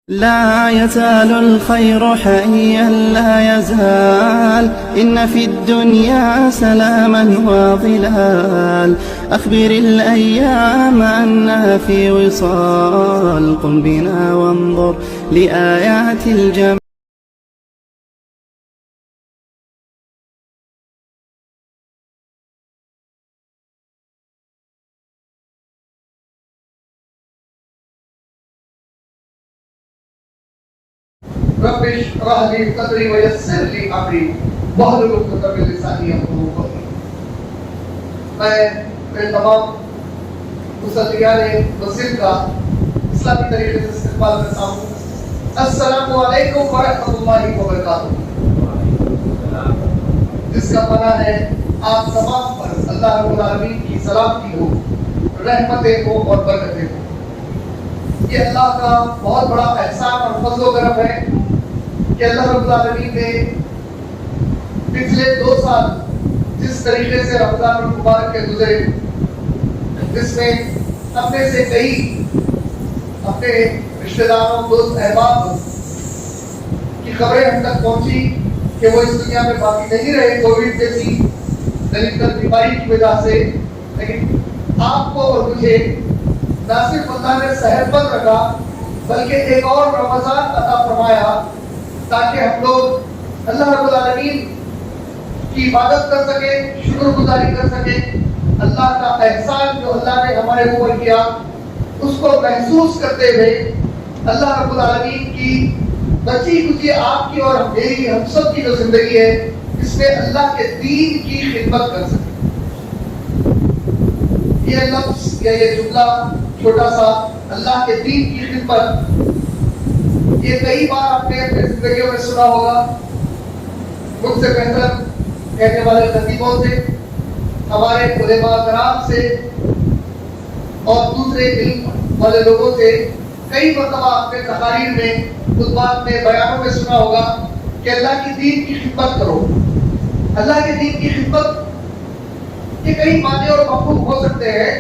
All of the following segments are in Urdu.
لا يزال الخير حيا لا يزال إن في الدنيا سلاما وظلال أخبر الأيام أنها في وصال قم بنا وانظر لآيات الجمال. رب اشرح لي صدري ويسر لي امري واحلل عقدۃ من لسانی یفقهوا قولی. میں تمام مسلمان مسجد کا اسلامی طریقے سے استقبال کرتا ہوں. السلام علیکم ورحمۃ اللہ وبرکاتہ. جس کا معنی ہے آپ تمام پر اللہ رب العالمین کی سلامتی ہو، رحمتیں ہو اور برکتیں ہو. یہ اللہ کا بہت بڑا احسان اور فضل و کرم ہے کہ اللہ رب العالمین نے پچھلے 2 سال جس طریقے سے رمضان المبارک کے گزرے، جس میں اپنے سے کئی اپنے رشتہ داروں دوست احباب کی خبریں ہم تک پہنچی کہ وہ اس دنیا میں باقی نہیں رہے کووڈ جیسی دلیل بیماری کی وجہ سے، لیکن آپ کو اور مجھے نہ صرف اللہ نے صحت مند رکھا بلکہ ایک اور رمضان عطا فرمایا تاکہ ہم لوگ اللہ رب العالمین کی عبادت کر سکیں، شکر گزاری کر سکیں. اللہ کا احسان جو اللہ نے ہمارے اوپر کیا اس کو محسوس کرتے ہوئے اللہ رب العالمین کی بچی کچی آپ کی اور میری ہم سب کی جو زندگی ہے اس میں اللہ کے دین کی خدمت کر سکیں. یہ لفظ یا یہ جملہ چھوٹا سا اللہ کے دین کی خدمت، یہ کئی بار آپ نے اپنی زندگیوں میں سنا ہوگا. مجھ سے بہتر کہنے والے خطیبوں سے، ہمارے علماء کرام سے اور دوسرے علم والے لوگوں سے کئی مرتبہ آپ نے تقاریر میں، خطبات میں، بیانوں میں سنا ہوگا کہ اللہ کی دین کی خدمت کرو. اللہ کے دین کی خدمت یہ کئی معنی اور مفہوم ہو سکتے ہیں،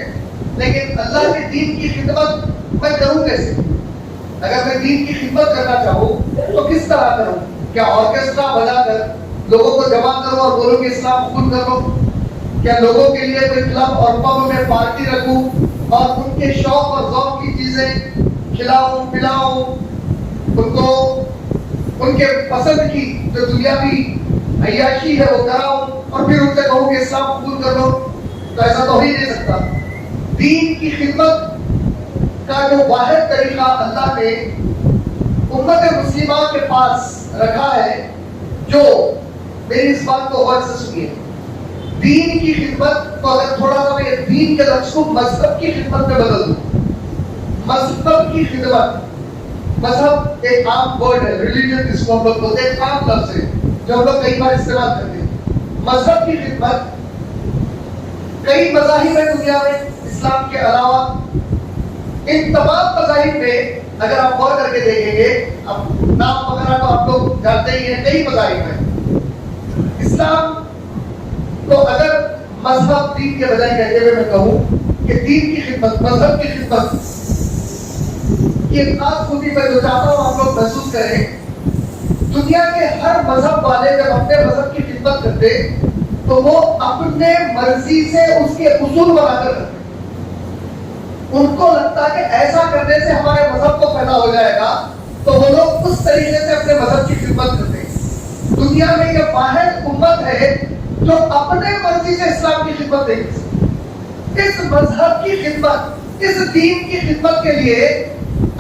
لیکن اللہ کے دین کی خدمت میں کروں کیسے؟ اگر میں دین کی خدمت کرنا چاہوں تو کس طرح کروں؟ کیا آرکیسٹرا بجا کر لوگوں کو جمع کروں اور بولوں کہ اسلام قبول کرو؟ کیا لوگوں کے لیے کوئی کلب اور پب میں پارٹی رکھوں اور ان کے شوق اور ذوق کی چیزیں کھلاؤں پلاؤں، ان کو ان کے پسند کی جو دنیاوی عیاشی ہے وہ کراؤں اور پھر ان سے کہوں کہ اسلام قبول کر لو؟ تو ایسا تو ہو ہی نہیں سکتا. دین کی خدمت کا جو واحد طریقہ اللہ نے امت مسلمہ کے پاس رکھا ہے، جو میری اس بات کو غور سے سنیے. دین کی خدمت کو اگر تھوڑا سا میں دین کے لفظ کو مذہب کی خدمت میں بدل دوں، مذہب کی خدمت، مذہب ایک عام ورڈ ہے، ریلیجن جس کو ہم لوگ بولتے ہیں، ایک عام لفظ ہے جو ہم لوگ کئی بار استعمال کرتے ہیں. مذہب کی خدمت کئی مذاہب ہیں دنیا میں اسلام کے علاوہ. ان تمام مذاہب میں اگر آپ غور کر کے دیکھیں گے، اب نام وغیرہ تو آپ لوگ جانتے ہی ہیں، کئی مذاہب ہیں. اسلام تو اگر مذہب دین کے بجائے کہتے ہوئے میں کہوں کہ دین کی خدمت، مذہب کی خدمت، یہ خاص خوبی میں جو چاہتا ہوں آپ لوگ محسوس کریں. دنیا کے ہر مذہب والے جب اپنے مذہب کی خدمت کرتے تو وہ اپنے مرضی سے اس کے اصول بنا کر کرتے. ان کو لگتا کہ ایسا کرنے سے ہمارے مذہب کو فائدہ ہو جائے گا تو وہ لوگ اس طریقے سے اپنے مذہب کی خدمت کرتے ہیں. دنیا میں یہ واحد امت ہے جو اپنے مرضی سے اسلام کی خدمت نہیں کر سکتی. اس مذہب کی خدمت، اس دین کی خدمت کے لیے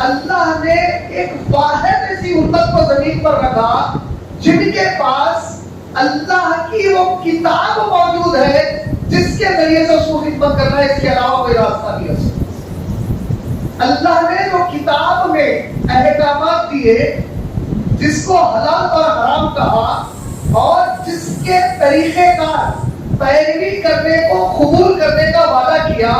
اللہ نے ایک واحد ایسی امت کو زمین پر رکھا جن کے پاس اللہ کی وہ کتاب موجود ہے جس کے ذریعے سے اس کو خدمت کرنا ہے. اس کے علاوہ کوئی راستہ نہیں ہے. اللہ نے جو کتاب میں احکامات دیے، جس کو حلال اور حرام کہا اور جس کے طریقے کا پیروی کرنے کو قبول کرنے کا وعدہ کیا،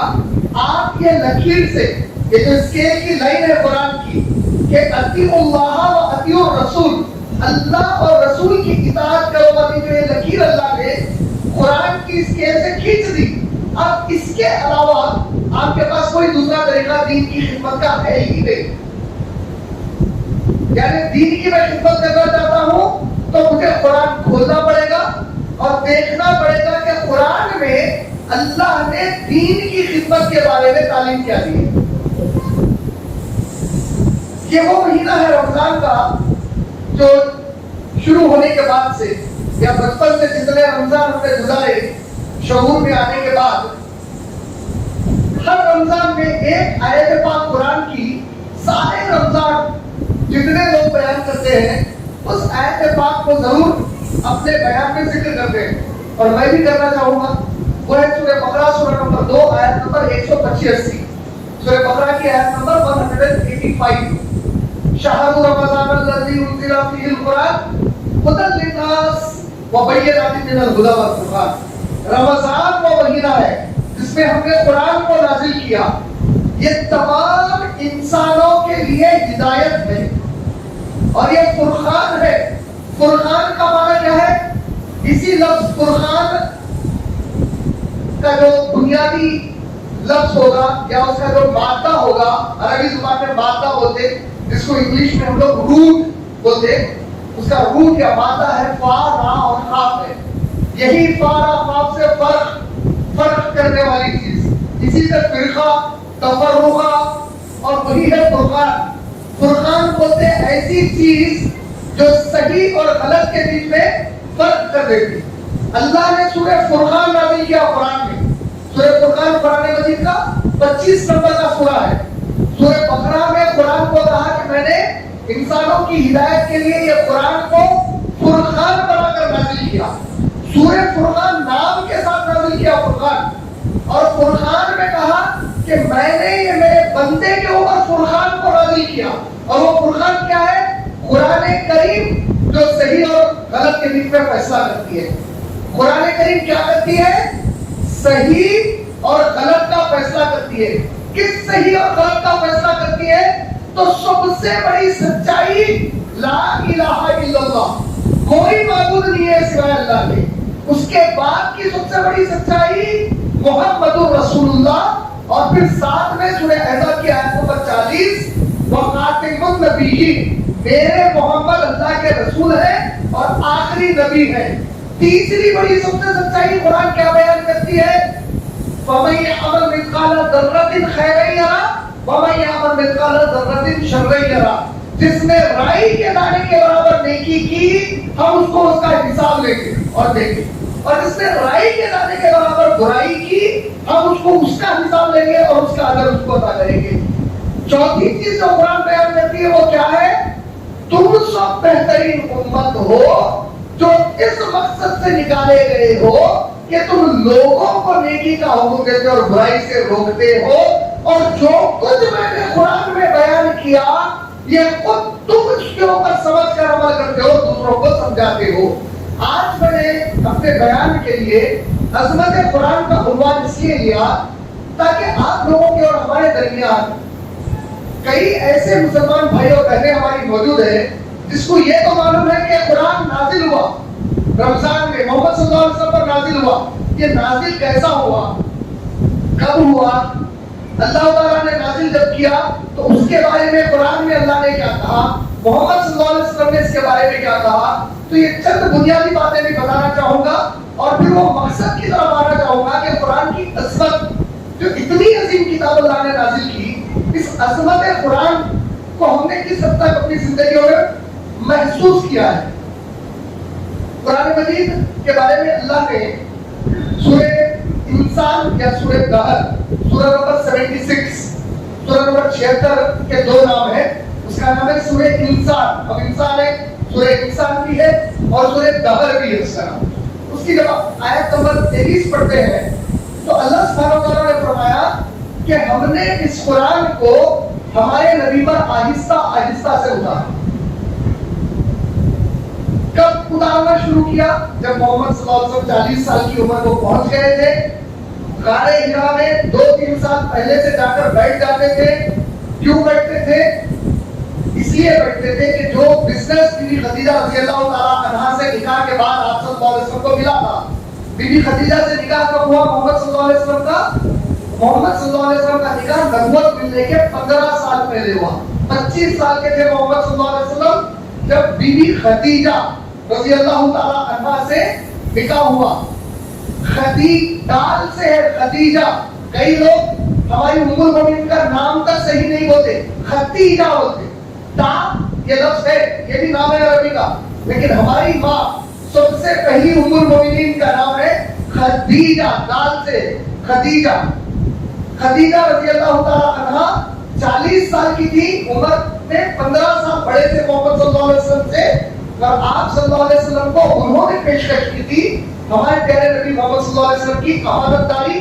آپ یہ لکیر سے، یہ جو اسکیل کی لائن ہے قرآن کی کہ اطیعوا اللہ و اطیعوا الرسول، اللہ اور رسول کی اطاعت کرو والی جو یہ لکیر اللہ نے قرآن کی اسکیل سے کھینچ دی. اب اس کے علاوہ آپ کے پاس کوئی دوسرا طریقہ دین کی خدمت کا ہے ہی نہیں. یعنی دین کی میں خدمت کرنا چاہتا ہوں تو مجھے قرآن کھولنا پڑے گا اور دیکھنا پڑے گا کہ قرآن میں اللہ نے دین کی خدمت کے بارے میں تعلیم کیا دی ہے. یہ وہ مہینہ ہے رمضان کا جو شروع ہونے کے بعد سے یا بچپن سے جتنے رمضان ہم نے گزارے شعور میں آنے کے بعد ہر رمضان میں ایک آیت پاک قرآن کی سارے رمضان جتنے لوگ بیان کرتے ہیں اس آیت پاک کو ضرور اپنے بیان میں ذکر کرتے ہیں. اور میں بھی کرنا چاہوں گا وہ ہے سورہ بقرہ سورہ نمبر 2 آیت نمبر 185. سورہ بقرہ کی آیت نمبر 185. شہر رمضان الذی انزل فیہ القرآن ہدی للناس وبینات من الہدی والفرقان. رمضان وہ مہینہ ہے جس میں ہم نے قرآن کو نازل کیا. یہ تمام انسانوں کے لیے ہدایت ہے اور یہ فرقان ہے. فرقان کا معنی کیا ہے؟ اسی لفظ فرقان کا جو بنیادی لفظ ہوگا یا اس کا جو مادہ ہوگا, عربی زبان میں مادہ بولتے جس کو انگلش میں ہم لوگ روٹ بولتے, اس کا روٹ یا مادہ ہے فا را اور قاف ہے. یہی فا را قاف سے فرق کرنے والی چیز, اسی سے فرقہ تفرقہ اور وہی ہے فرقان. فرقان بولتے ایسی چیز جو صحیح اور غلط کے بیچ میں فرق کر دیتی. اللہ نے سورہ فرقان نازل کیا قرآن میں. سورہ فرقان قرآن مجید کا 25 نمبر کا سورہ ہے. سورہ بقرہ میں قرآن کو کہا کہ میں نے انسانوں کی ہدایت کے لیے یہ قرآن کو فرقان بنا کر نازل کیا. سورہ فرقان نام کے ساتھ نازل کیا فرقان. اور فرقان میں کہا کہ میں نے یہ میرے بندے کے اوپر فرقان کو نازل کیا. اور وہ فرقان کیا ہے؟ قرآن کریم جو صحیح اور غلط کے بیچ میں فیصلہ کرتی ہے. قرآن کریم کیا کرتی ہے؟ صحیح اور غلط کا فیصلہ کرتی ہے. کس صحیح اور غلط کا فیصلہ کرتی ہے؟ تو سب سے بڑی سچائی لا الہ الا اللہ, کوئی معبود نہیں ہے سوائے اللہ کے. اس کے بعد کی سب سے بڑی سچائی محمد رسول اللہ. اور پھر ساتھ میں سورہ احزاب کی آیت نمبر 40 وخاتم النبیین, میرے محمد اللہ کے رسول ہیں اور آخری نبی ہیں. تیسری بڑی سب سے سچائی قرآن کیا بیان کرتی ہے؟ فَمَن يَعْمَلْ مِثْقَالَ ذَرَّةٍ خَيْرًا يَرَهُ وَمَن يَعْمَلْ مِثْقَالَ ذَرَّةٍ شَرًّا يَرَهُ. جس نے رائی کے دانے کے برابر نیکی کی ہم اس کو اس کا حساب لیں گے اور دیں گے, اور جس نے رائی کے دانے کے برابر برائی کی ہم اس کو اس کا حساب لیں گے اور اس کا اجر اس کو عطا کریں گے. چوتھی چیز جو قرآن بیان کرتی ہے وہ کیا ہے؟ تم سب بہترین امت ہو جو اس مقصد سے نکالے گئے ہو کہ تم لوگوں کو نیکی کا حکم دیتے اور برائی سے روکتے ہو, اور جو کچھ میں نے قرآن میں بیان کیا یہ خود تم اس کے اوپر سمجھ کر عمل کرتے ہو, دوسروں کو سمجھاتے ہو. آج میں نے اپنے بیان کے لیے عظمت قرآن کا عنوان اس لیے لیا تاکہ آپ لوگوں کے اور ہمارے درمیان کئی ایسے مسلمان بھائی اور بہنیں ہماری موجود ہیں جس کو یہ تو معلوم ہے کہ قرآن نازل ہوا رمضان میں, محمد صلی اللہ علیہ وسلم پر نازل ہوا. یہ نازل کیسا ہوا, کب ہوا, اللہ تعالیٰ نے نازل جب کیا تو اس کے بارے میں قرآن میں اللہ نے کیا کہا, محمد صلی اللہ علیہ وسلم نے اس کے بارے میں کیا کہا. تو یہ چند بنیادی باتیں بھی بتانا چاہوں گا اور پھر وہ مقصد کی طرف آنا چاہوں گا کہ قرآن کی عظمت جو اتنی عظیم کتاب اللہ نے نازل کی, اس عظمت قرآن کو ہم نے کس حد تک اپنی زندگیوں میں محسوس کیا ہے. قرآن مجید کے بارے میں اللہ نے سورہ انسان یا سورہ دہر, سورہ نمبر 76, سورہ نمبر 76 کے دو نام ہیں. اس کا نام ہے سورہ انسان, اب انسان ہے, سورہ انسان بھی ہے اور سورہ دہر بھی ہے اس کا نام. اس کی جب آیت نمبر 23 پڑھتے ہیں تو اللہ سبحانہ وتعالیٰ نے فرمایا کہ ہم نے اس قرآن کو ہمارے نبی پر آہستہ آہستہ سے اتارا. کب اتارنا شروع کیا؟ جب محمد صلی اللہ علیہ وسلم 40 سال کی عمر کو پہنچ گئے تھے. غار حرا میں 2-3 سال پہلے سے جا کر بیٹھ جاتے تھے. کیوں بیٹھتے تھے؟ اس لیے بیٹھتے تھے کہ جو بزنس بی بی خدیجہ رضی اللہ تعالیٰ عنہا سے نکاح کے بعد آپ صلی اللہ علیہ وسلم کو ملا تھا. بی بی خدیجہ سے نکاح کب ہوا محمد صلی اللہ علیہ وسلم کا؟ محمد صلی اللہ علیہ وسلم کا نکاح نبوت ملنے کے 15 سال پہلے ہوا. 25 سال کے تھے محمد صلی اللہ علیہ وسلم جب بی بی خدیجہ رضی اللہ تعالی عنہا سے نکاح ہوا. دال سے ہے خدیجہ. کئی لوگ ہماری ام المؤمنین کا نام تک صحیح نہیں بولتے, خدیجہ بولتے. تا یہ لفظ ہے, یہ بھی نام ہے عربی کا, لیکن ہماری ماں سب سے پہلی ام المؤمنین کا نام ہے خدیجہ, دال سے خدیجہ. خدیجہ رضی اللہ تعالی عنہا 40 سال کی تھی, عمر میں 15 سال بڑے تھے محمد صلی اللہ علیہ وسلم سے, اور آپ صلی اللہ علیہ وسلم کو انہوں نے پیشکش کی تھی ہمارے پیارے نبی محمد صلی اللہ علیہ وسلم کی امانت داری,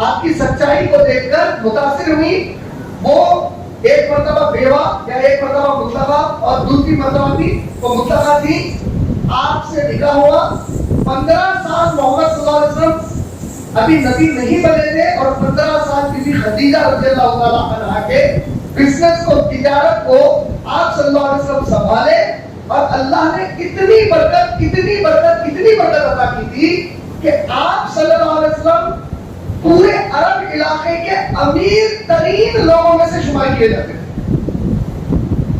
آپ کی سچائی کو دیکھ کر متاثر ہوئی. وہ ایک مرتبہ بیوہ یا ایک مرتبہ مطلقہ اور دوسری مرتبہ بھی وہ مطلقہ تھی. آپ سے نکاح ہوا, 15 سال محمد صلی اللہ علیہ وسلم ابھی نبی نہیں بنے تھے, اور 15 سال کی خدیجہ رضی اللہ تعالی عنہا کے بزنس کو, تجارت کو آپ صلی اللہ علیہ وسلم سنبھالے, اور اللہ نے اتنی برکت عطا کی تھی کہ آپ صلی اللہ علیہ وسلم پورے عرب علاقے کے امیر ترین لوگوں میں سے شمار کیے جاتے تھے.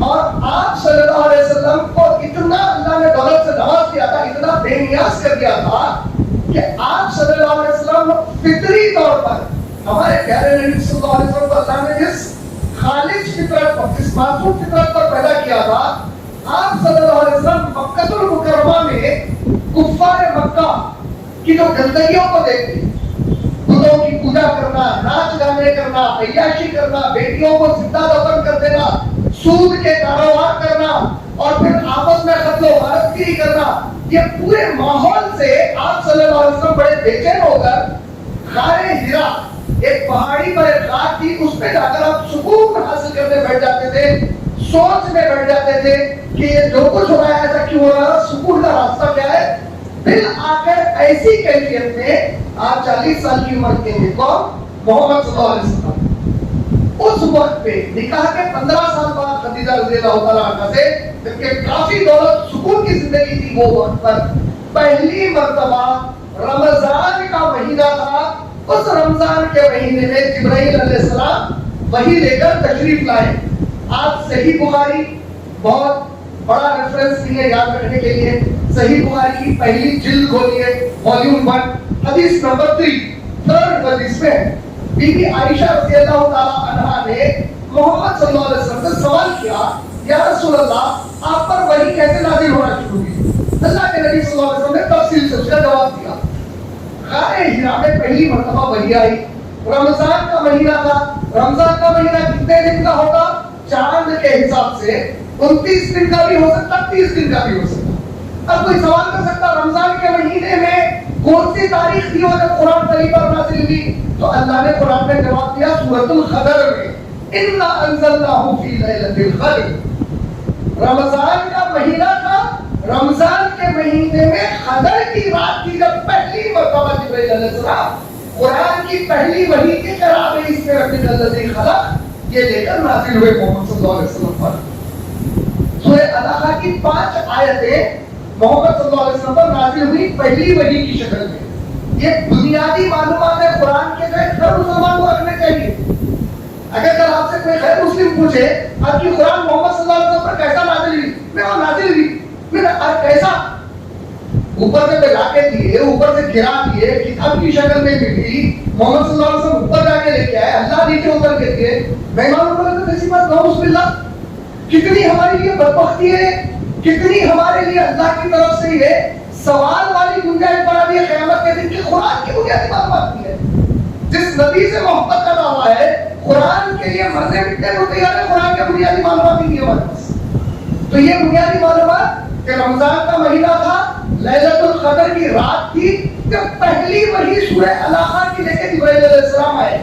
اور آپ صلی اللہ علیہ وسلم کو اتنا اللہ نے دولت سے نواز کیا تھا, اتنا بے نیاز کر دیا تھا کہ آپ صلی اللہ علیہ وسلم فطری طور پر, ہمارے پیارے نبی صلی اللہ علیہ وسلم کو اللہ نے جس خالص فطرت پر, جس معصوم فطرت پر پیدا کیا تھا, آپ صلی اللہ علیہ وسلم مکہ المکرمہ میں کفار مکہ کی جو گندگیوں کو دیکھتے, بتوں کی پوجا کرنا, ناچ گانے کرنا, عیاشی کرنا, بیٹیوں کو زندہ دفن کر دینا, سود کے کاروبار کرنا, اور پھر آپس میں قتل و غارت گیری کرنا, یہ پورے ماحول سے آپ صلی اللہ علیہ وسلم بڑے بے چین ہو کر غار حرا, ایک پہاڑی پر ایک غار تھی, اس پہ جا کر آپ سکون حاصل کرنے بیٹھ جاتے تھے, سوچ میں بیٹھ جاتے تھے کہ یہ جو کچھ ہو رہا ہے ایسا کیوں ہو رہا ہے, سکون کا راستہ کیا ہے. بالآخر ایسی کیفیت میں آپ 40 سال کی عمر کے ہیں کون, محمد صلی اللہ علیہ وسلم. اس وقت پہ نکاح کے 15 سال بعد خدیجہ رضی اللہ تعالیٰ عنہا سے, جبکہ کافی دولت سکون کی زندگی تھی وہ وقت پر, پہلی مرتبہ رمضان کا مہینہ تھا. اس رمضان کے مہینے میں جبرائیل علیہ السلام وحی لے کر تشریف لائے. آپ صحیح بخاری, بہت بڑا ریفرنس بھی ہے یاد رکھنے کے لیے, صحیح بخاری کی پہلی جلد کھولیے, والیوم 1, حدیث نمبر 3, 3rd حدیث میں بی بی عائشہ رضی اللہ تعالی عنہا نے محمد صلی اللہ علیہ وسلم سے سوال کیا, یا رسول اللہ آپ پر وحی کیسے نازل ہونا شروع ہوئی؟ اللہ کے نبی صلی اللہ علیہ وسلم نے تفصیل سے اس کا جواب دیا. غار حرا میں پہلی مرتبہ وحی آئی, رمضان کا مہینہ تھا. رمضان کا مہینہ کتنے دن کا ہوگا؟ چاند کے حساب سے 29 دن کا بھی ہو سکتا, 30 دن کا بھی ہو سکتا. اب کوئی سوال کر سکتا رمضان کے مہینے میں کون سی تاریخ تھی اور جب قرآن کریم پر نازل ہوئی؟ تو اللہ نے قرآن میں جواب دیا سورۃ القدر میں, انا انزلناہ فی لیلۃ القدر. رمضان کا مہینہ تھا, رمضان کے مہینے میں قدر کی رات کی جب پہلی مرتبہ جبرائیل علیہ السلام قرآن کی پہلی وحی کے قرآن اس میں رب الذی خلق یہ لے کر نازل ہوئے محمد صلی اللہ علیہ وسلم پر. سورہ الحاقہ کی 5 آیتیں محمد صلی اللہ علیہ وسلم پر نازل ہوئی پہلی وحی کی شکل میں. یہ بنیادی معلومات ہے قرآن کے جو ہر مسلمان کو رکھنے چاہیے. اگر کل آپ سے کوئی غیر مسلم پوچھے آپ کی قرآن محمد صلی اللہ علیہ وسلم پر کیسا نازل ہوئی, میں وہ نازل ہوئی, پھر کیسا, اوپر سے بجا کے دیے, اوپر سے گرا دیے, کتاب کی شکل میں ملی, محمد صلی اللہ علیہ وسلم اوپر جا کے لے کے آئے, اللہ نیچے اتر کے دیے. مہمان اوپر تو کیسی بات, نعوذ باللہ. کتنی ہمارے لیے بدبختی ہے, کتنی ہمارے لیے اللہ کی طرف سے یہ سوال والی گنجائش بنا دی ہے قیامت کے دن کی قرآن کی بنیادی معلومات کی ہے. جس نبی سے محبت کا دعویٰ ہے قرآن کے لیے مرنے مٹنے کو تیار ہے, قرآن کے بنیادی معلومات ہی نہیں ہمارے پاس. تو یہ بنیادی معلومات کہ رمضان کا مہینہ تھا, لیلۃ القدر کی رات تھی, جب پہلی وحی سورہ الحاقہ کی لے کے جبرائیل علیہ السلام آئے.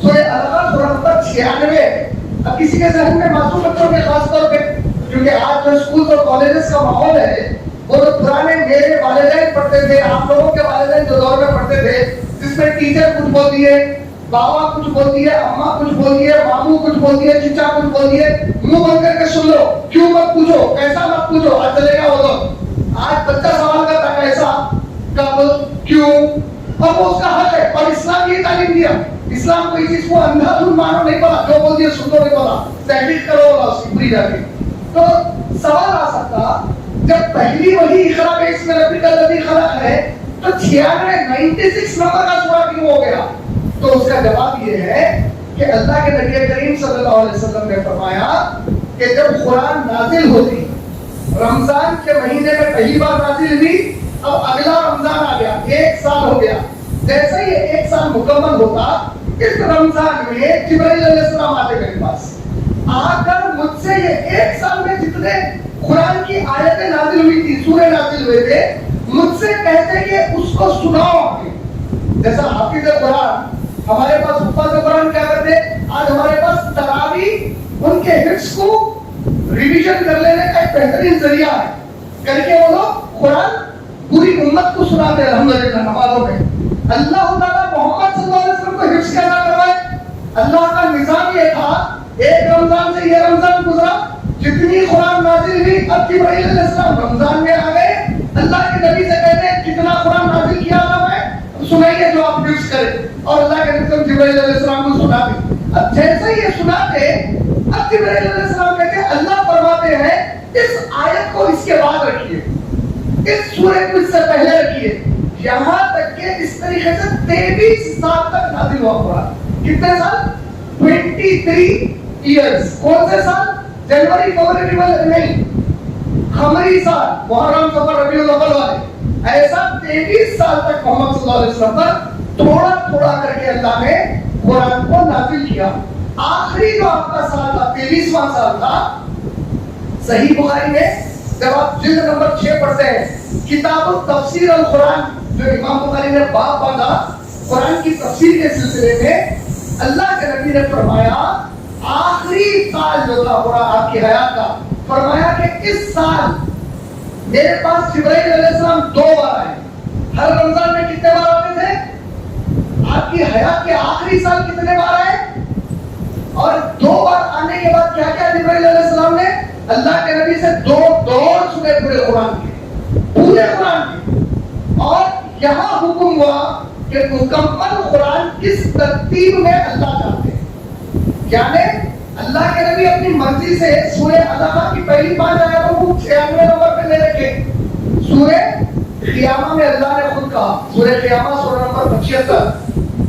سورہ الحاقہ سورہ نمبر 96. اب کسی کے ذہن میں معصوم بچوں کے خاص طور پہ, کیونکہ آج جو اسکول اور کالجز کا ماحول ہے وہ تو پرانے میرے والدین پڑھتے تھے, آپ لوگوں کے والدین جو دور میں پڑھتے تھے, جس میں ٹیچر کچھ بولتی ہے, بابا کچھ بولتی ہے, اماں کچھ بولتی ہے, ماموں کچھ بولتی ہے, چچا کچھ بولتی ہے, منہ بند کر کے سن لو, کیوں مت پوچھو, کیسا مت پوچھو, آج چلے گا وہ دور. آج بچہ سوال کرتا ہے کیسا, کب, کیوں, اور وہ اس کا حق ہے. اور اسلام یہ تعلیم دیا, اسلام کوئی چیز کو اندھا دھن مانو نہیں پڑا, جو بول دیا سن لو نہیں پڑا, تحقیق کرو اس کی پوری جا کے. تو سوال آ سکتا جب پہلی وہی اقرا بسم ربک الذی خلق ہے تو 96 نمبر کا سورہ کیوں ہو گیا؟ تو اس کا جواب یہ ہے کہ اللہ کے نبی کریم صلی اللہ علیہ وسلم نے فرمایا کہ جب قرآن نازل ہوتی رمضان کے مہینے میں پہلی بار نازل ہوئی، اب اگلا رمضان آ گیا، 1 سال ہو گیا، جیسے یہ 1 سال مکمل ہوتا اس رمضان میں جبرائیل علیہ السلام آتے میرے پاس آ کر مجھ سے یہ 1 سال میں جتنے قرآن کی آیتیں نازل ہوئی تھی، سورے نازل ہوئے تھے، مجھ سے کہتے کہ اس کو سناؤ آگے۔ جیسا حافظ قرآن ہمارے پاس حفاظ قرآن کیا کرتے، آج ہمارے پاس تراویح ان کے حفظ کو ریویژن کر لینے کا ایک بہترین ذریعہ ہے، کر کے وہ لوگ قرآن پوری امت کو سناتے ہیں الحمدللہ نمازوں میں۔ اللہ تعالیٰ محمد صلی اللہ علیہ وسلم کو حفظ کیسا کروائے؟ اللہ کا نظام یہ تھا، ایک رمضان سے یہ رمضان گزرا، جتنی قرآن نازل ہوئی، اب جبرائیل علیہ السلام رمضان میں آ گئے، اللہ کے نبی سے کہتے ہیں کتنا قرآن نازل کیا تھا میں سنائیے جو آپ حفظ کریں، اور اللہ کے نبی جبرائیل علیہ السلام کو سناتے۔ اب جیسے یہ سناتے اب جبرائیل علیہ السلام کہتے ہیں اللہ فرماتے ہیں اس آیت کو اس کے بعد رکھیے، اس سورے کو اس سے پہلے رکھیے، یہاں تک کہ اس طریقے سے 23 سال تک نازل ہوا قرآن۔ کتنے سال؟ 23 ایئرز۔ کون سے سال؟ جنوری فروری نہیں، قمری سال، محرم صفر ربیع الاول والے، ایسا 23 سال تک محمد صلی اللہ علیہ وسلم پر تھوڑا تھوڑا کر کے اللہ نے قرآن کو نازل کیا۔ آخری جو آپ کا سال تھا، 23واں سال تھا، صحیح بخاری میں جب آپ جلد نمبر 6 پڑھتے ہیں کتاب التفسیر القرآن، جو امام بخاری نے باب باندھا قرآن کی تفسیر کے سلسلے میں، اللہ کے نبی نے فرمایا آخری سال جو تھا قرآن آپ کی حیات کا، فرمایا کہ اس سال میرے پاس جبرائیل علیہ السلام 2 بار آئے۔ ہر رمضان میں کتنے بار آتے تھے؟ آپ کی حیات کے آخری سال کتنے بار آئے؟ اور 2 بار آنے کے بعد کیا کیا جبرائیل علیہ السلام نے اللہ کے نبی سے 2 دور سنے پورے قرآن کے، پورے قرآن کے، اور یہاں حکم ہوا کہ مکمل قرآن کس ترتیب میں اللہ چاہتے ہیں، یعنی اللہ کے نبی اپنی مرضی سے سورہ الحمد کی پہلی 5 آیتوں کو 96 نمبر پہ لے رکھے۔ سورہ قیامہ میں اللہ نے خود کہا، سورہ قیامہ سورہ نمبر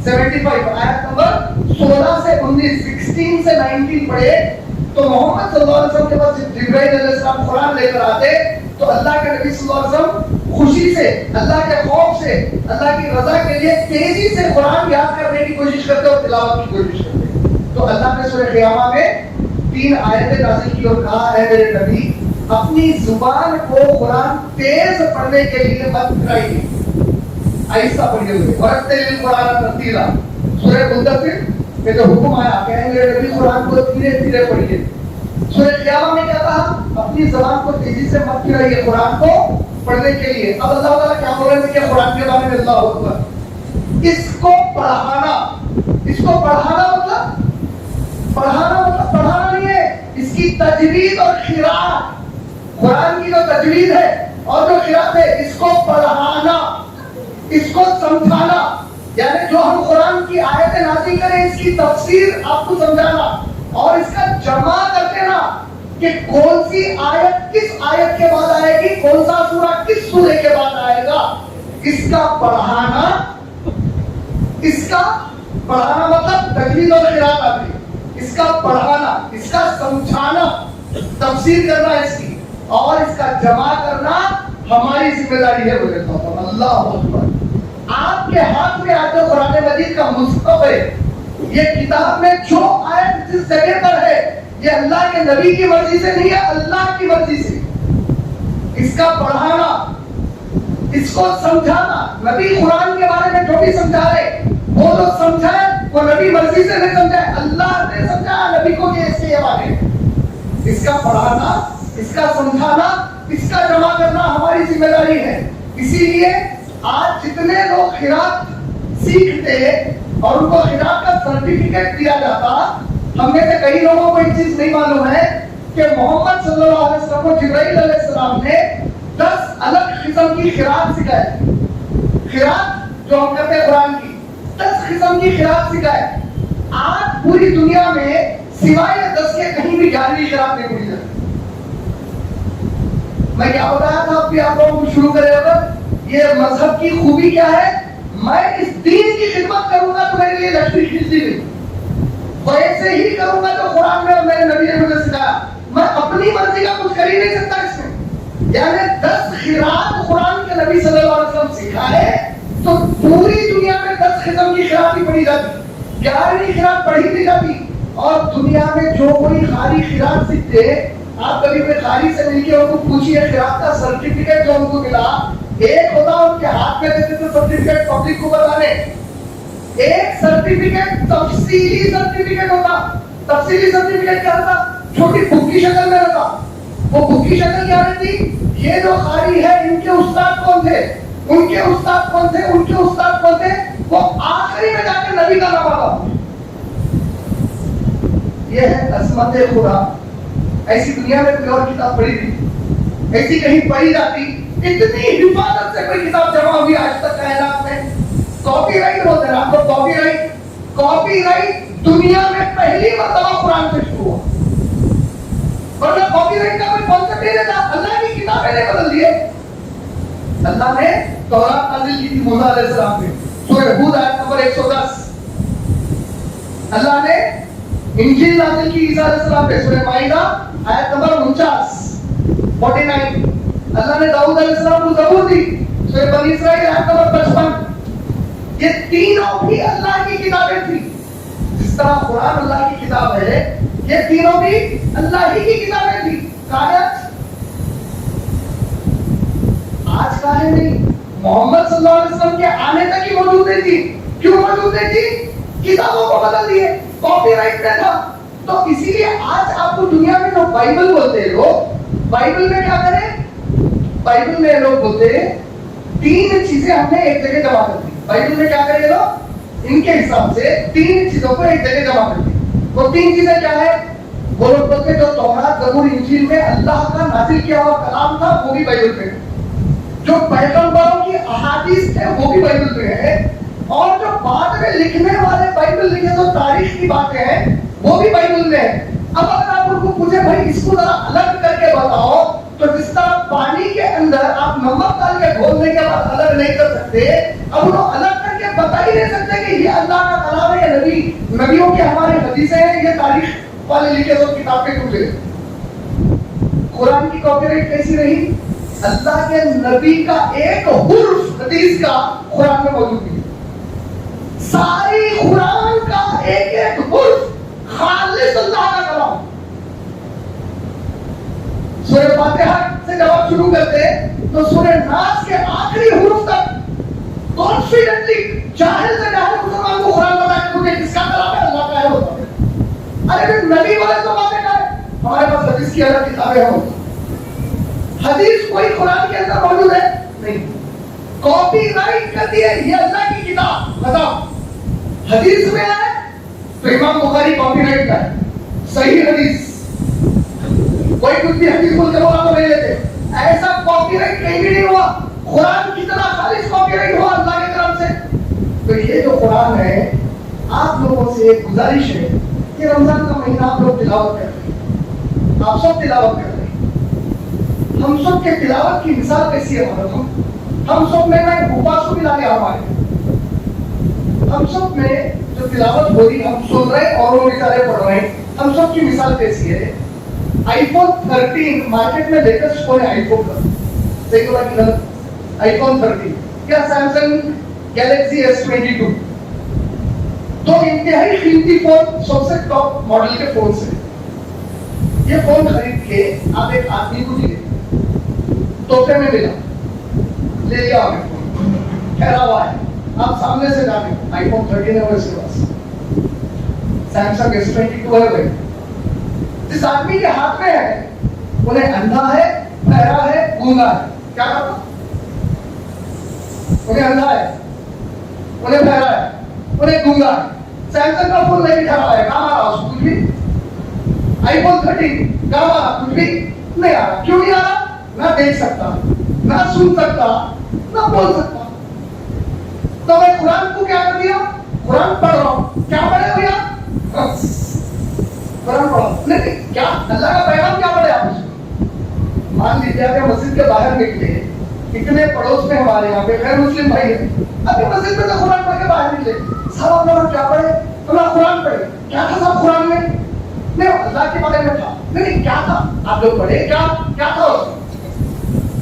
75 آیت نمبر 16 سے 19، 16 سے 19 پڑھے تو محمد صلی اللہ علیہ وسلم کے پاس جبرائیل علیہ السلام قرآن لے کر آتے تو اللہ کے نبی صلی اللہ علیہ وسلم خوشی سے، اللہ کے خوف سے، اللہ کی رضا کے لیے تیزی سے قرآن یاد کرنے کی کوشش کرتے اور تلاوت کی کوشش کرتے۔ تو اللہ نے سورہ قیامہ میں 3 آیتیں نازل کی اور کہا اے میرے نبی اپنی زبان کو قرآن تیز پڑھنے کے لیے مت کرائیے، آہستہ پڑھیے ہوئے، ورتل القرآن ترتیلا۔ سورہ مدثر میں جو حکم آیا کہ اے میرے نبی قرآن کو دھیرے دھیرے پڑھیے۔ سورہ قیامہ میں کیا کہا؟ اپنی زبان کو تیزی سے مت کرائیے قرآن کو پڑھنے کے لیے۔ اب اللہ تعالیٰ کیا بول رہے ہیں کہ قرآن کے بارے میں اللہ اکبر، اس کو پڑھانا، اس کو پڑھانا مطلب پڑھانا نہیں ہے، اس کی تجوید اور قراءت، قرآن کی جو تجوید ہے اور جو قراءت ہے اس کو پڑھانا، اس کو سمجھانا، یعنی جو ہم قرآن کی آیتیں نازل کریں اس کی تفسیر آپ کو سمجھانا اور اس کا جمع کر دینا کہ کون سی آیت کس آیت کے بعد آئے گی، کون سا سورہ کس سورے کے بعد آئے گا، اس کا پڑھانا، اس کا پڑھانا مطلب تجوید اور قراءت آتی، اس کا پڑھانا، اس کا سمجھانا، تفسیر کرنا اس کی اور اس کا جمع کرنا ہماری ذمہ داری ہے۔ اللہ اکبر۔ آپ کے ہاتھ میں آج جو قرآن مجید کا مصحف ہے، یہ کتاب میں جو آیت جس جگہ پر ہے یہ اللہ کے نبی کی مرضی سے نہیں ہے، اللہ کی مرضی سے۔ اس کا پڑھانا، اس کو سمجھانا، نبی قرآن کے بارے میں جو بھی سمجھا رہے وہ جو سمجھائے وہ نبی مرضی سے نہیں سمجھائے، اللہ نے سمجھایا نبی کو کہ اس کے یہ بارے، اس کا پڑھانا، اس کا سمجھانا، اس کا جمع کرنا ہماری ذمہ داری ہے۔ اسی لیے آج جتنے لوگ قراءت سیکھتے اور ان کو قراءت کا سرٹیفکیٹ دیا جاتا، ہم میں سے کئی لوگوں کو ایک چیز نہیں معلوم ہے کہ محمد صلی اللہ علیہ وسلم کو جبرائیل علیہ السلام نے 10 الگ قسم کی قراءت سکھائی۔ قراءت جو ہم کرتے ہیں قرآن کی 10 قسم کی قراءت سکھائی۔ آج پوری دنیا میں سوائے 10 کے کہیں بھی 11ویں قراءت نہیں پڑھی جاتی، میں کیا بتایا تھا اب بھی آپ لوگوں کو شروع کرے ہوگا. یہ مذہب کی خوبی کیا ہے؟ میں اس دین کی خدمت کروں گا تو میرے لیے لکڑی کھینچتی نہیں, ویسے ہی کروں گا جو قرآن میں اور میرے نبی نے مجھے سکھایا. میں اپنی مرضی کا کچھ کر ہی نہیں سکتا اس میں. یعنی 10 خیرات قرآن کے نبی صلی اللہ علیہ وسلم سکھائے تو پوری دنیا میں 10 قسم کی خیرات ہی پڑھی جاتی, 11ویں خیرات پڑھی نہیں جاتی. اور دنیا میں جو کوئی خالی خیرات سیکھتے, آپ کبھی کوئی خالی سے مل کے ان کو پوچھیے خیرات کا سرٹیفکیٹ جو ان کو ملا, ایک ہوتا ان کے ہاتھ میں دیتے تھے سرٹیفکیٹ پبلک کو بتانے, ایک سرٹیفکیٹ تفصیلی سرٹیفکیٹ ہوتا. تفصیلی سرٹیفکیٹ کیا ہوتا؟ چھوٹی بک کی شکل میں رہتا. وہ بک کی شکل کیا رہتی؟ یہ جو خالی ہے ان کے استاد کون تھے, ان کے استاد کون تھے, ان کے استاد کون تھے, وہ آخری میں جا کے نبی کا نام آتا. یہ ہے عظمت خدا. ایسی دنیا میں کوئی اور کتاب پڑھی تھی, ایسی کہیں پڑھی جاتی, اتنی حفاظت سے کوئی کتاب جمع ہوئی آج تک کائنات میں. کاپی رائٹ بولتے ہیں آپ کو, کاپی رائٹ. کاپی رائٹ دنیا میں پہلی مرتبہ قرآن سے شروع ہوا, ورنہ کاپی رائٹ کا کوئی کانسیپٹ نہیں رہتا. اللہ کی کتابیں نے بدل دیے. اللہ نے تورات نازل کی تھی موسیٰ علیہ السلام پہ, سورہ ہود آیت نمبر 110. اللہ نے انجیل نازل کی عیسیٰ علیہ السلام پہ, سورہ مائدہ آیت نمبر 49. اللہ نے داؤد علیہ السلام کو زبور دی, سورہ بنی اسرائیل آیت نمبر 55. یہ تینوں بھی اللہ کی کتابیں تھی. جس طرح قرآن اللہ کی کتاب ہے, یہ تینوں بھی اللہ ہی کی کتابیں تھی. کائنات آج کا ہے نہیں, محمد صلی اللہ علیہ وسلم کے آنے تک ہی موجود نہیں تھی. کیوں موجود نہیں تھی؟ کتابوں کو بدل دیے, کاپی رائٹ پہ تھا. تو اسی لیے آج آپ کو دنیا میں جو بائبل بولتے ہیں لوگ, بائبل میں کیا کریں؟ بائبل میں لوگ بولتے ہیں 3 چیزیں ہم نے ایک جگہ جمع کر دی. بائبل میں کیا کریں لوگ؟ ان کے حساب سے 3 چیزوں کو ایک جگہ جمع کر دی. وہ 3 چیزیں کیا ہے؟ وہ لوگ بولتے جو تورات زبور انجیل میں اللہ کا نازل کیا ہوا کلام تھا وہ بھی بائبل میں ہے, جو پیغمبروں کی احادیث تھے وہ بھی بائبل میں ہے, اور جو بعد میں لکھنے والے بائبل لکھے جو تاریخ کی باتیں ہیں وہ بھی بائبل میں ہے. اب اگر آپ ان کو پوچھیں بھائی اس کو ذرا الگ کر کے بتاؤ, تو جس طرح پانی کے اندر آپ نمک ڈال کے گھولنے کے بعد الگ نہیں کر سکتے, اب انہوں الگ کر کے بتا ہی نہیں سکتے کہ یہ اللہ کا کلام ہے یا نبیوں کے ہمارے حدیثیں ہیں, یہ تاریخ والے لکھے سب کتاب کے ٹکڑے. قرآن کی کاپی رائٹ کیسی رہی؟ اللہ کے نبی کا ایک حرف حدیث کا قرآن میں موجود نہیں. ساری قرآن کا ایک ایک حرف خالص اللہ کا کلام. سورہ فاتحہ سے جب آپ شروع کرتے تو سورہ ناس کے آخری حرف تک کانفیڈنٹلی جاہل سے جاہل مسلمان کو قرآن بتا کے مجھے کس کا کلام ہے, اللہ کا ہے ہوتا ہے. ارے نبی والے تو باتیں کریں, ہمارے پاس حدیث کی الگ کتابیں ہوں. حدیث کوئی قرآن کے اندر موجود ہے نہیں, کاپی رائٹ کر دی ہے یہ اللہ کی کتاب. بتاؤ حدیث میں ہے تو امام بخاری کاپی رائٹ کا ہے, صحیح حدیث. کوئی کچھ بھی حدیث بول کے بولا تو نہیں لیتے. ایسا کاپی رائٹ کہیں بھی نہیں ہوا. قرآن کتنا خالص کاپی رائٹ ہوا اللہ کی طرف سے. تو یہ جو قرآن ہے, آپ لوگوں سے ایک گزارش ہے کہ رمضان کا مہینہ آپ لوگ تلاوت کر رہے ہیں, آپ سب تلاوت کر رہے ہیں. ہم سب کے تلاوت کی مثال کیسی ہے معلوم؟ ہم سب میں اپاسو بھی لانے ہمارے, ہم سب میں جو تلاوت ہو رہی ہم سن رہے اور وہ بیچارے پڑھ رہے ہیں. ہم سب کی مثال کیسی ہے؟ آئی فون 13 مارکیٹ میں لیٹسٹ فون ہے. آئی فون کا صحیح بولا کہ غلط؟ آئی فون 13 کیا سیمسنگ گیلیکسی S22 دو انتہائی قیمتی فون, سب سے ٹاپ ماڈل کے فون سے. یہ فون خرید کے آپ ایک آدمی کو دیے, تحفے میں ملا, لے لیا آپ نے فون, ٹھہرا ہوا ہے, آپ سامنے سے جانے آئی فون 13 ہے, وہ اس کے پاس سیمسنگ S22 ہے. بھائی جس آدمی کے ہاتھ میں ہے انہیں اندھا ہے, بہرا ہے, گونگا ہے, کیا کرتا؟ انہیں اندھا ہے, انہیں بہرا ہے, انہیں گونگا ہے. سیمسنگ کا فون لے کے کھڑا ہے, کام آ رہا اس کو کچھ بھی. آئی فون 13 کام آ رہا کچھ بھی نہیں آ رہا. کیوں نہیں آ رہا؟ نہ دیکھ سکتا, نہ سن سکتا, نہ بول سکتا. تو میں قرآن کو کیا کر دیا؟ قرآن پڑھ رہا ہوں. کیا پڑھے بھیا؟ قرآن پڑھا. نہیں کیا اللہ کا پیغام کیا پڑھے آپ اس کو؟ مان لیجیے آپ مسجد کے باہر نکلے, اتنے پڑوس میں ہمارے یہاں پہ غیر مسلم بھائی ہیں, ابھی مسجد میں تو قرآن پڑھ کے باہر نکلے, صاحب آپ لوگ کیا پڑھے؟ اللہ قرآن پڑھے. کیا تھا صاحب قرآن میں؟ نہیں اللہ کے بارے میں تھا. نہیں کیا تھا آپ لوگ پڑھے؟ کیا تھا اس میں؟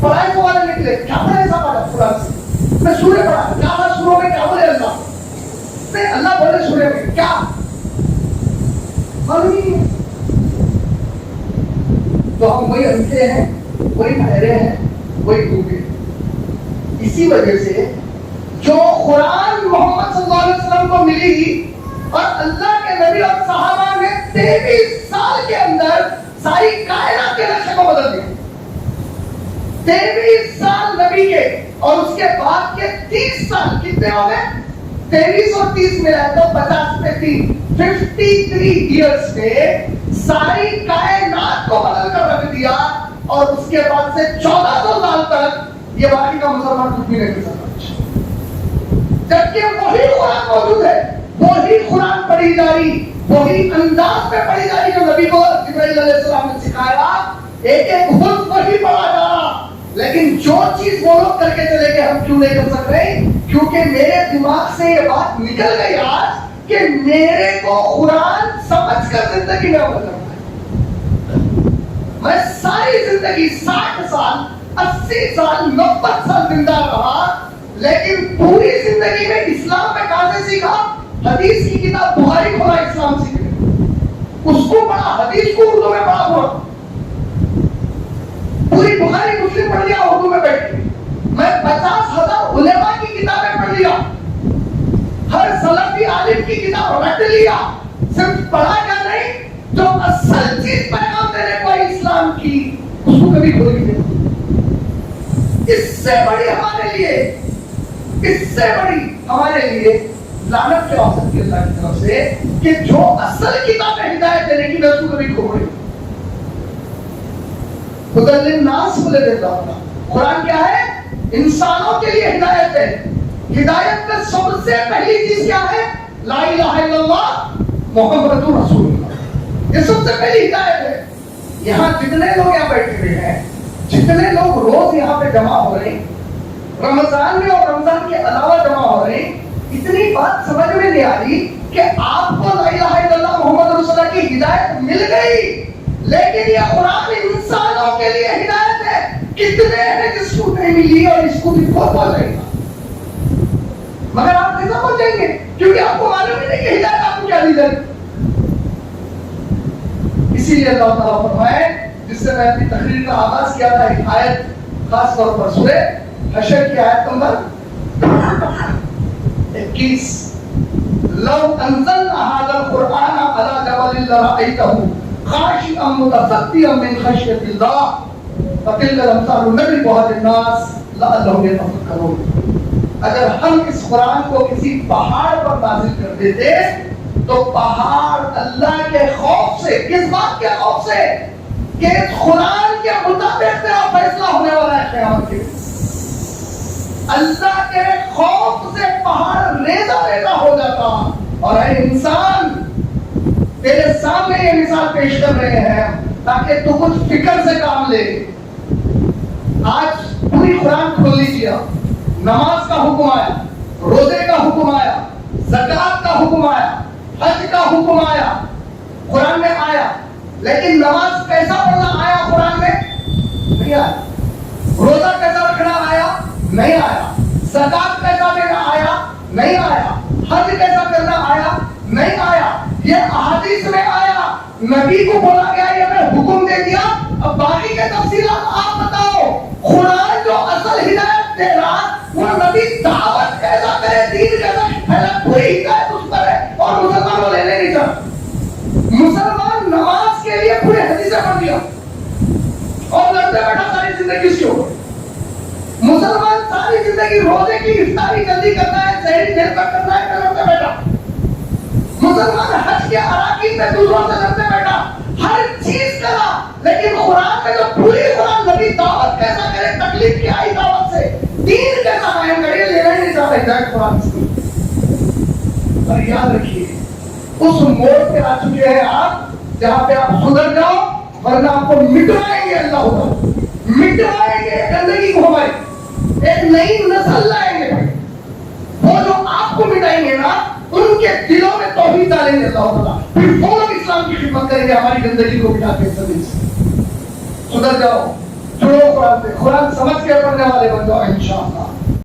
پڑھائی کو والے نکلے, کیا پڑھے صاحب آپ قرآن سے؟ میں سورہ پڑھا, کیا تھا سوروں میں, کیا بولے اللہ؟ نہیں اللہ بولے سورہ میں, کیا معلوم نہیں ہے. تو ہم وہی اندھے ہیں, وہی بہرے ہیں, وہی گونگے. اسی وجہ سے جو قرآن محمد صلی اللہ علیہ وسلم کو ملی اور اللہ کے نبی اور صحابہ نے 23 سال کے اندر ساری کائنات کے نقشے کو بدل دیا. 23 سال نبی کے اور اس کے بعد کے 30 سال کتنے ہو گئے؟ 23 اور 30 ملا ہے تو 50 پہ 3 53 ایئرس میں ساری کائنات کو بدل کر رکھ دیا. اور اس کے بعد سے 1400 سال تک یہ باقی کا مسلمان کچھ بھی نہیں کر سکتا, جبکہ وہی قرآن موجود ہے, وہی قرآن پڑھی جا رہی, وہی انداز میں پڑھی جا رہی جو نبی کو جبرائیل علیہ السلام نے سکھایا. ایک ایک خود وہی پڑھا جا رہا, لیکن جو چیز وہ لوگ کر کے چلے گئے ہم کیوں نہیں کر سک رہے؟ کیونکہ میرے دماغ سے یہ بات نکل گئی آج کہ میرے کو قرآن سمجھ کر زندگی میں عمل کرنا ہے. میں ساری زندگی 60 سال 80 سال 90 سال زندہ رہا, لیکن پوری زندگی میں اسلام میں کہاں سے سیکھا؟ حدیث کی کتاب بخاری کھولا اسلام سیکھنے, اس کو پڑھا, حدیث کو اردو میں پڑھا ہوا, پوری بخاری مسلم پڑھ لیا اردو میں بیٹھ کے. میں 50,000 علماء کی کتابیں پڑھ لیا, ہر سلفی عالم کی کتاب رٹ لیا. صرف پڑھا کیا نہیں, جو اصل چیز پیغام دینے کو اسلام کی اس کو کبھی کھول کے دیکھو. اس سے بڑی ہمارے لیے, اس سے بڑی ہمارے لیے لعنت کیا ہو سکتی ہے اللہ کی طرف سے کہ جو اصل کتاب ہدایت دینے کی میں اس کو کبھی کھول رہی. خدا للناس بولے دیتا ہوں, قرآن کیا ہے؟ انسانوں کے لیے ہدایت ہے. ہدایت میں سب سے پہلی چیز کیا ہے؟ لا الہ الا اللہ محمد رسول اللہ. یہ سب سے پہلی ہدایت ہے. یہاں جتنے لوگ یہاں بیٹھے ہوئے ہیں, جتنے لوگ روز یہاں پہ جمع ہو رہے ہیں, رمضان میں اور رمضان کے علاوہ جمع ہو رہے ہیں, اتنی بات سمجھ میں نہیں آ رہی کہ آپ کو لا الہ الا اللہ محمد رسول اللہ کی ہدایت مل گئی, لیکن یہ قرآن انسانوں کے لیے ہدایت ہے. کتنے ہیں جس کو نہیں ملی اور اس کو بھی بہت پہنچے گا, مگر آپ کیسا پہنچیں گے؟ کیونکہ آپ کو معلوم ہی نہیں کہ ہدایت آپ کو کیا دی جائے. اسی لیے اللہ تعالیٰ فرمائے, جس سے میں اپنی تقریر کا آغاز کیا تھا, ایک آیت خاص طور پر سورہ حشر کی آیت نمبر 21, لو انزلنا هذا القرآن على جبل لرأيته خاشعا متصدعا من خشية الله فتلك الأمثال نضربها للناس لعلهم يتفكرون. اگر ہم اس قرآن کو کسی پہاڑ پر نازل کر دیتے تو پہاڑ اللہ کے خوف سے, کس بات کے خوف سے؟ کہ قرآن کے مطابق تیرا فیصلہ ہونے والا ہے قیامت کے. اللہ کے خوف سے پہاڑ ریزہ ریزہ ہو جاتا. اور اے انسان, تیرے سامنے یہ مثال پیش کر رہے ہیں تاکہ تو کچھ فکر سے کام لے. آج پوری قرآن کھول لیجیے, نماز کا حکم آیا, روزے کا حکم آیا, زکات کا حکم آیا, حج کا حکم آیا, قرآن میں آیا, لیکن نماز کیسا پڑھنا آیا قرآن میں؟ نہیں آیا. روزہ کیسا رکھنا آیا؟ نہیں آیا. زکات کیسا دینا آیا؟ نہیں آیا. حج کیسا کرنا آیا؟ نہیں آیا. یہ احادیث میں آیا, نبی کو بولا گیا, یہ میں حکم دے دیا. اب باقی کے تفصیلات آپ بتاؤ. قرآن جو اصل ہدایت دے رہا, وہ نبی دعوت کیسا کرے, دین کیسا پھیلا, پوری ہدایت اس پر ہے اور مسلمان کو لینے نہیں چاہتا. مسلمان نماز کے لیے پورے حدیثیں پڑھ لیا اور لڑتے بیٹھا ساری زندگی اس کے اوپر. مسلمان ساری زندگی روزے کی افطاری جلدی کرنا ہے, سحری دیر تک کرنا ہے, لڑتے بیٹھا. مسلمان حج کے اراکین میں دوسروں سے لڑتے بیٹھا, ہر چیز کرا, لیکن قرآن میں جو پوری قرآن نبی دعوت کیسا کرے, تکلیف کیا آئی دعوت سے, دین کیسا قائم کرے, لینا ہی نہیں چاہتا ہدایت قرآن سے. اور یاد رکھیے, اس موڑ پہ آ چکے ہیں آپ جہاں پہ آپ سدھر جاؤ, ورنہ آپ کو مٹوائیں گے اللہ ہوگا. نئی نسل لائیں گے بھائی، وہ جو آپ کو مٹائیں گے نا ان کے دلوں میں توحید ڈالیں گے اللہ تعالیٰ، پھر وہ لوگ اسلام کی خدمت کریں گے ہماری زندگی کو مٹا کے زمین سے۔ سدھر جاؤ، جڑو قرآن سے، قرآن سمجھ کے پڑھنے والے بن جاؤ انشاءاللہ۔